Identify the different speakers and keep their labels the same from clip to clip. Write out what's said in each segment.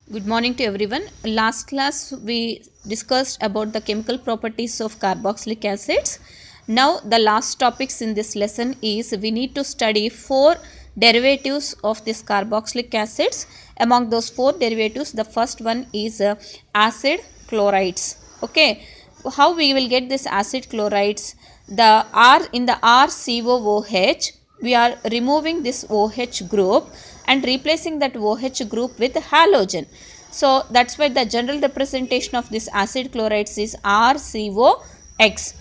Speaker 1: Good morning to everyone. Last class we discussed about the chemical properties of carboxylic acids. Now the last topics in this lesson is we need to study four derivatives of this carboxylic acids. Among those four derivatives, the first one is acid chlorides. Okay, how we will get this acid chlorides? The R in the RCOOH, we are removing this OH group and replacing that OH group with halogen. So that's why the general representation of this acid chlorides is RCOX.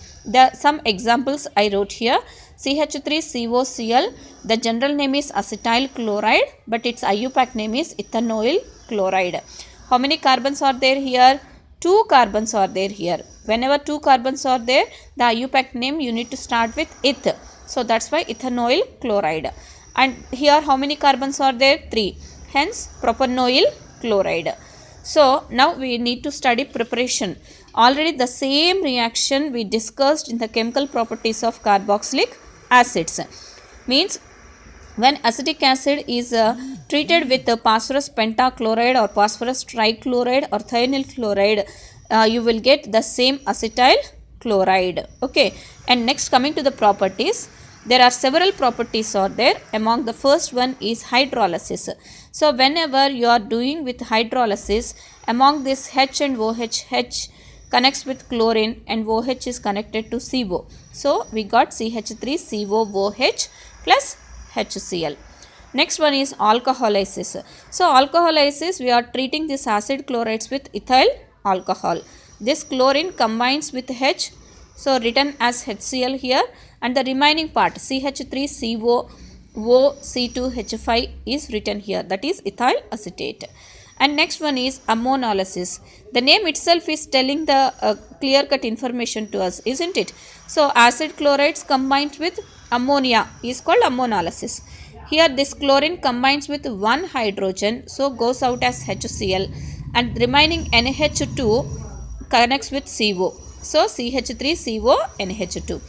Speaker 1: Some examples I wrote here. CH3COCl, the general name is acetyl chloride, but its IUPAC name is ethanoyl chloride. How many carbons are there here? 2 carbons are there here. Whenever 2 carbons are there, the IUPAC name you need to start with eth. So that's why ethanoyl chloride. And here how many carbons are there? 3. Hence propanoyl chloride. So now we need to study preparation. Already the same reaction we discussed in the chemical properties of carboxylic acids. Means when acetic acid is treated with phosphorus pentachloride or phosphorus trichloride or thionyl chloride, you will get the same acetyl chloride. Okay, and next coming to the properties, there are several properties are there. Among the first one is hydrolysis. So whenever you are doing with hydrolysis, among this H and OH, H connects with chlorine and OH is connected to CO. So we got CH3COOH plus HCl. Next one is alcoholysis. So alcoholysis, we are treating this acid chlorides with ethyl alcohol. This chlorine combines with H, so written as HCl here, and the remaining part CH3COOC2H5 is written here, that is ethyl acetate. And next one is ammonolysis. The name itself is telling the clear-cut information to us, isn't it? So acid chlorides combined with ammonia is called ammonolysis. Here this chlorine combines with one hydrogen, so goes out as HCl, and remaining NH2 connects with CO. So CH3CONH2.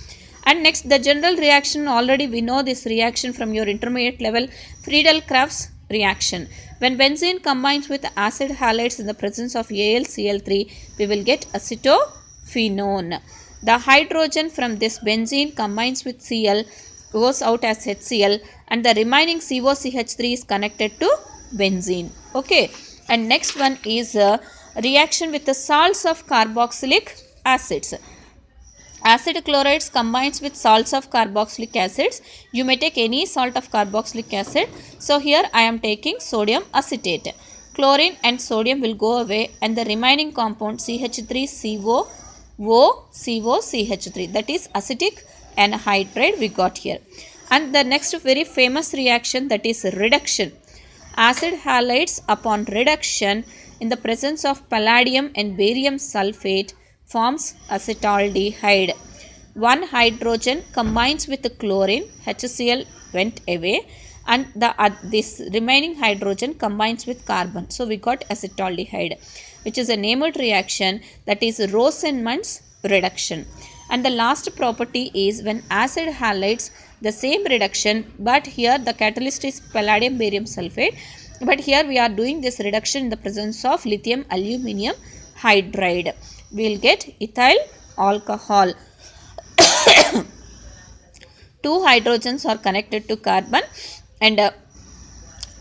Speaker 1: And next, the general reaction, already we know this reaction from your intermediate level, Friedel-Crafts reaction. When benzene combines with acid halides in the presence of AlCl3, we will get acetophenone. The hydrogen from this benzene combines with Cl, goes out as HCl, and the remaining COCH3 is connected to benzene. Okay, and next one is a reaction with the salts of carboxylic acids. Acid chlorides combines with salts of carboxylic acids. You may take any salt of carboxylic acid. So here I am taking sodium acetate. Chlorine and sodium will go away and the remaining compound CH3COOCH3, that is acetic anhydride we got here. And the next very famous reaction, that is reduction. Acid halides upon reduction in the presence of palladium and barium sulfate forms acetaldehyde. One hydrogen combines with the chlorine, HCl went away, and this remaining hydrogen combines with carbon. So we got acetaldehyde, which is a named reaction, that is Rosenmund's reduction. And the last property is when acid halides the same reduction, but here the catalyst is palladium barium sulfate, but here we are doing this reduction in the presence of lithium aluminum hydride. We will get ethyl alcohol. Two hydrogens are connected to carbon and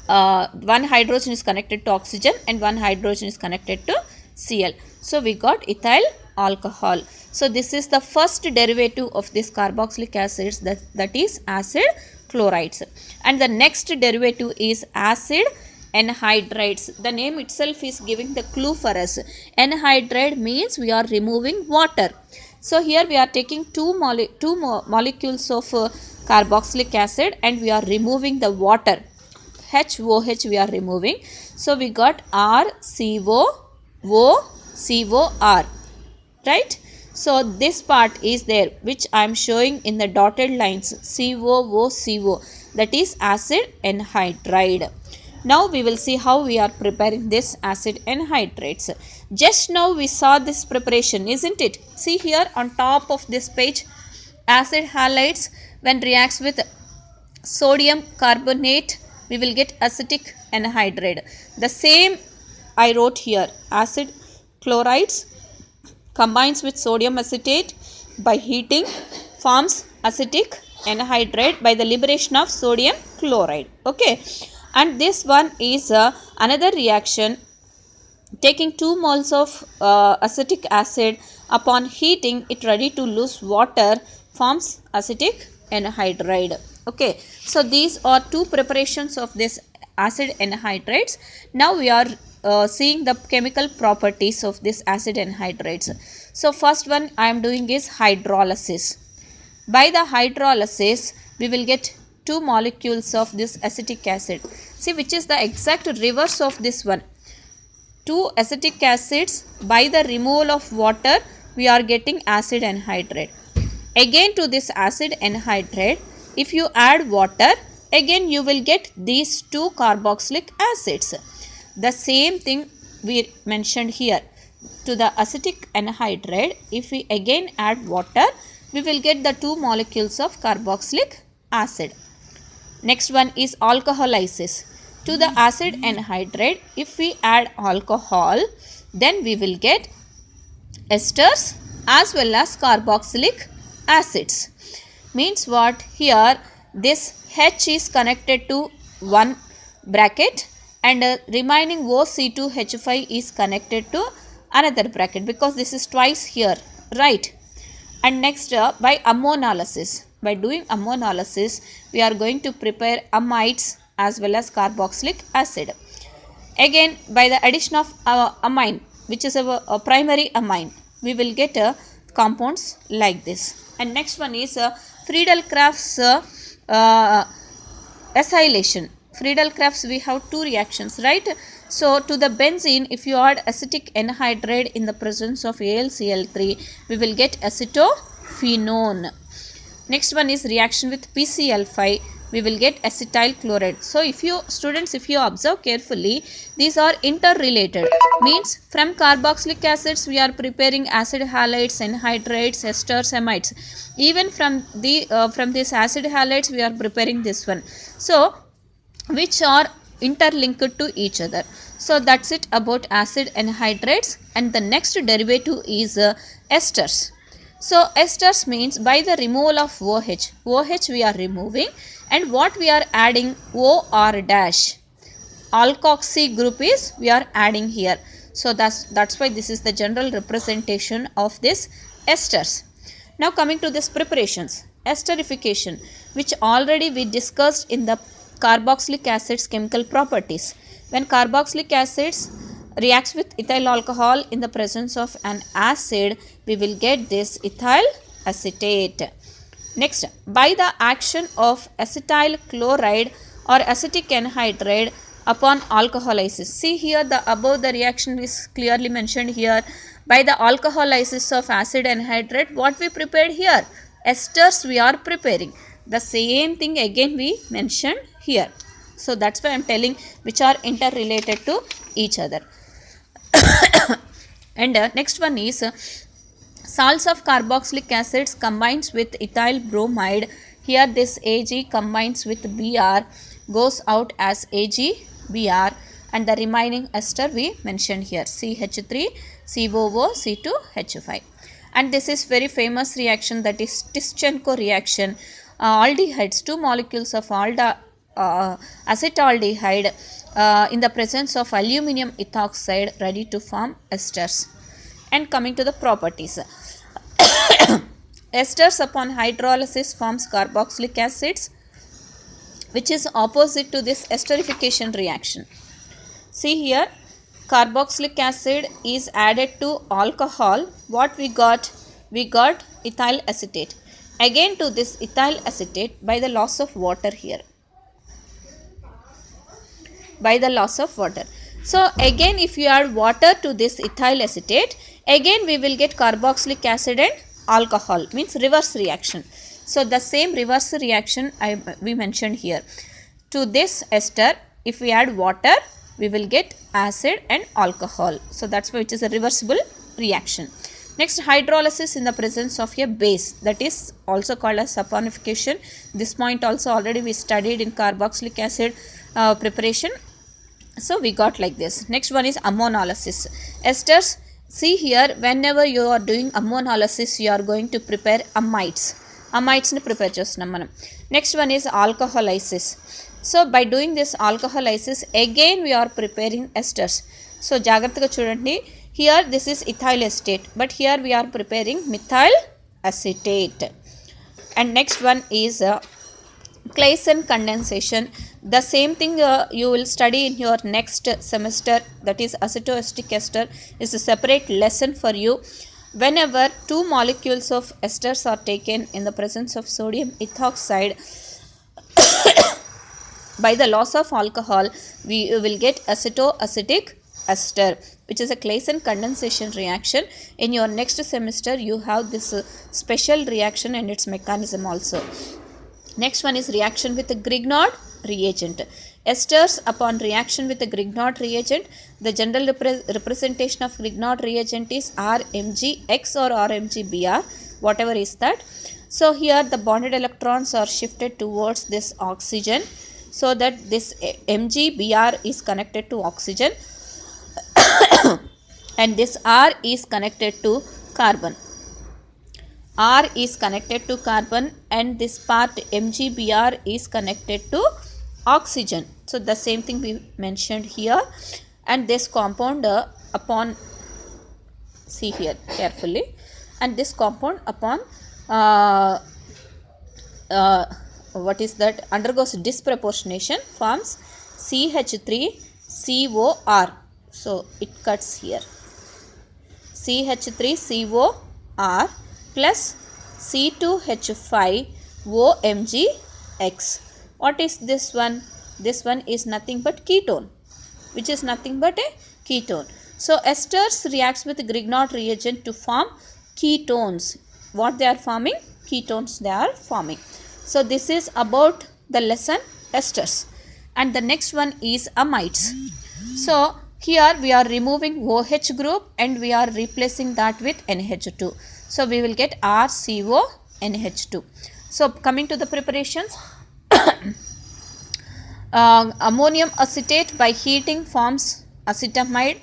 Speaker 1: one hydrogen is connected to oxygen and one hydrogen is connected to Cl. So we got ethyl alcohol. So this is the first derivative of this carboxylic acids, that is acid chlorides. And the next derivative is acid anhydrides. The name itself is giving the clue for us. Anhydride means we are removing water. So here we are taking two molecules of carboxylic acid and we are removing the water. HOH we are removing. So we got RCOOCOR, right? So this part is there, which I am showing in the dotted lines, COOCO, that is acid anhydride. Now we will see how we are preparing this acid anhydrides. Just now we saw this preparation, isn't it? See here on top of this page, acid halides when reacts with sodium carbonate, we will get acetic anhydride. The same I wrote here acid chlorides combines with sodium acetate by heating, forms acetic anhydride by the liberation of sodium chloride. Okay, and this one is another reaction. Taking 2 moles of acetic acid, upon heating it ready to lose water, forms acetic anhydride. Okay, so these are two preparations of this acid anhydrides. Now we are seeing the chemical properties of this acid anhydrides. So first one I am doing is hydrolysis. By the hydrolysis we will get 2 molecules of this acetic acid. See, which is the exact reverse of this one. 2 acetic acids, by the removal of water we are getting acid anhydride. Again to this acid anhydride, if you add water, again you will get these 2 carboxylic acids. The same thing we mentioned here. To the acetic anhydride, if we again add water, we will get the 2 molecules of carboxylic acid. Next one is alcoholysis. To the acid anhydride, if we add alcohol, then we will get esters as well as carboxylic acids. Means what? Here this H is connected to one bracket and remaining OC2H5 is connected to another bracket, because this is twice here, right? And next by ammonolysis. By doing ammonolysis, we are going to prepare amides as well as carboxylic acid. Again, by the addition of amine, which is a primary amine, we will get compounds like this. And next one is Friedel-Crafts acylation. Friedel-Crafts, we have 2 reactions, right? So to the benzene, if you add acetic anhydride in the presence of AlCl3, we will get acetophenone. Next one is reaction with PCl5, we will get acetyl chloride. So if you students, if you observe carefully, these are interrelated. Means from carboxylic acids we are preparing acid halides, anhydrides, esters, amides. Even from this acid halides we are preparing this one. So which are interlinked to each other. So that's it about acid anhydrides. And the next derivative is esters. So esters means by the removal of OH we are removing, and what we are adding, OR dash. Alkoxy group is we are adding here. So that's why this is the general representation of this esters. Now coming to this preparations, esterification, which already we discussed in the carboxylic acids chemical properties. When carboxylic acids reacts with ethyl alcohol in the presence of an acid, we will get this ethyl acetate. Next, by the action of acetyl chloride or acetic anhydride upon alcoholysis. See here, the above the reaction is clearly mentioned here. By the alcoholysis of acid anhydride, what we prepared here? Esters we are preparing. The same thing again we mentioned here. So that's why I am telling which are interrelated to each other. And next one is salts of carboxylic acids combines with ethyl bromide. Here this Ag combines with Br, goes out as AgBr, and the remaining ester we mentioned here, CH3, COO, C2H5. And this is very famous reaction, that is Tischenko reaction. Aldehydes, 2 molecules of acetaldehyde in the presence of aluminum ethoxide ready to form esters. And coming to the properties, esters upon hydrolysis forms carboxylic acids, which is opposite to this esterification reaction. See here, carboxylic acid is added to alcohol. What we got? We got ethyl acetate. Again to this ethyl acetate by the loss of water here. By the loss of water. So again if you add water to this ethyl acetate, again we will get carboxylic acid and alcohol, means reverse reaction. So the same reverse reaction we mentioned here. To this ester, if we add water, we will get acid and alcohol. So that's why it is a reversible reaction. Next, hydrolysis in the presence of a base, that is also called as saponification. This point also already we studied in carboxylic acid preparation. So we got like this. Next one is ammonolysis. Esters, see here, whenever you are doing ammonolysis, you are going to prepare amides. Amides ni prepare chestunam manam. Next one is alcoholysis. So by doing this alcoholysis, again we are preparing esters. So jagrataga chudandi, here this is ethyl acetate, but here we are preparing methyl acetate. And next one is Claisen condensation. The same thing you will study in your next semester, that is acetoacetic ester is a separate lesson for you. Whenever two molecules of esters are taken in the presence of sodium ethoxide, by the loss of alcohol we will get acetoacetic ester, which is a Claisen condensation reaction. In your next semester you have this special reaction and its mechanism also. Next one is reaction with the Grignard reagent. Esters upon reaction with the Grignard reagent, the general representation of Grignard reagent is RMgX or RMgBr, whatever is that. So here the bonded electrons are shifted towards this oxygen, so that this MgBr is connected to oxygen and this R is connected to carbon. R is connected to carbon and this part MgBr is connected to oxygen. So the same thing we mentioned here, and this compound upon, see here carefully, and this compound upon what is that, undergoes disproportionation, forms CH3COR. So it cuts here, CH3COR plus C2H5OMgX. What is this one? This one is nothing but ketone, which is nothing but a ketone. So esters reacts with Grignard reagent to form ketones. What they are forming? Ketones they are forming. So this is about the lesson esters. And the next one is amides. So here we are removing OH group and we are replacing that with NH2. So we will get RCONH2. So coming to the preparations, ammonium acetate by heating forms acetamide,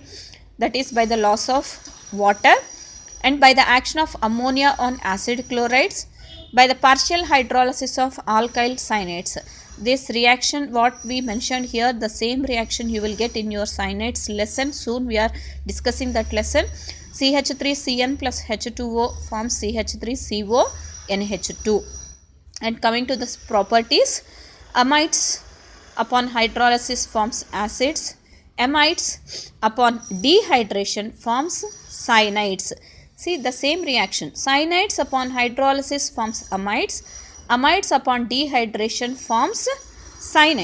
Speaker 1: that is by the loss of water, and by the action of ammonia on acid chlorides, by the partial hydrolysis of alkyl cyanates. This reaction what we mentioned here, the same reaction you will get in your cyanates lesson. Soon we are discussing that lesson. CH3Cn plus H2O forms CH3CONH2. And coming to the properties, amides upon hydrolysis forms acids, amides upon dehydration forms cyanides. See the same reaction, cyanides upon hydrolysis forms amides, amides upon dehydration forms cyanides.